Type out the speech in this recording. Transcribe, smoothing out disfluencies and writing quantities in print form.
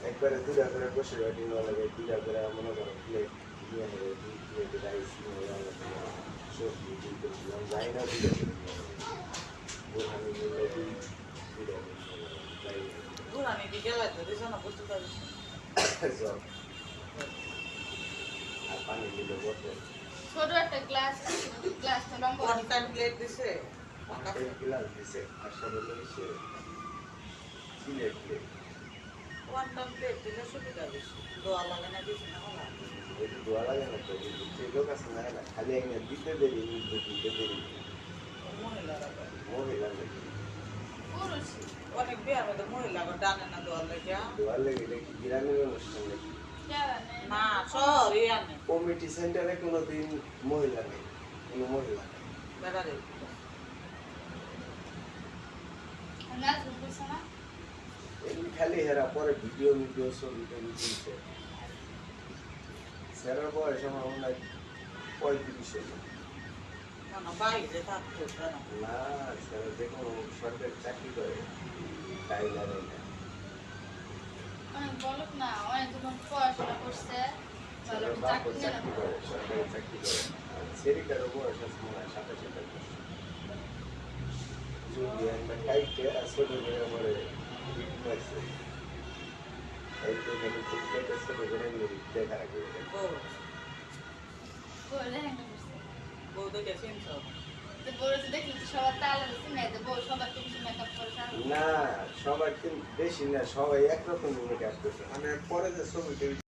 একবারে দুটা করে বসে বাটি নেওয়া লাগে, দুটা করে মনে করো প্লেট নিয়ে নেবে, দুই প্লেট রাইস নিয়ে সবজি দুই করছিলাম, যাই না দুটা করে বোরহানি নিলে দুটা যাই আর পানি নিলে বটে ছোট একটা গ্লাস গ্লাসটা লম্বা প্লেট দিছে গ্লাস দিছে আর সব হলো সে সিলেট প্লেট ওয়ান টাইম প্লেট দিলে সুবিধা বেশি দোয়া লাগে না বেশি না হলা দোয়া লাগে না তো সেই লোক আছে না খালি একদিন দিতে দেরি দিতে দেরি মহিলারা মহিলা নাকি পুরুষ অনেক বিয়ার মধ্যে মহিলারা ডানে না দোয়ার লেগে দোয়ার লেগে নাকি গ্রামের অনুষ্ঠান নাকি না শহরে আনে কমিটি সেন্টারে কোনোদিন মহিলা নেই, কোনো মহিলা নেই। বেড়ারে নাচ করছে না এমনি খালি হেরা পরে ভিডিও ছবি টবি তুলছে। স্যারের বয়স আমার মনে হয় 35 না বাইরে থাকতো না, স্যার যে কোনো সরকারি চাকরি করে টাইলারে না। অনেক বলক না অনেক যখন পড়াশোনা করছে স্যারের বাপও চাকরি করে, সরকারি চাকরি করে। সেরিকারও বয়স আছে মনে হয় 27-28 বছর। যদি একটা কাইটে ছোট করে পরে হিট মারছে, এই তো এখানে টিকটকে ছোট করে দেখা রাখবে। বলে হ্যাঁ করছে বউ তো গেছেন সব তো বড় যে দেখলি তো সবার তালা দিচ্ছে মেয়েদের বউ সবার তো কিছু মেকআপ করে না, সবাই বেশি না, সবাই একরকম মেকআপ করছে। মানে পরে যে ছবি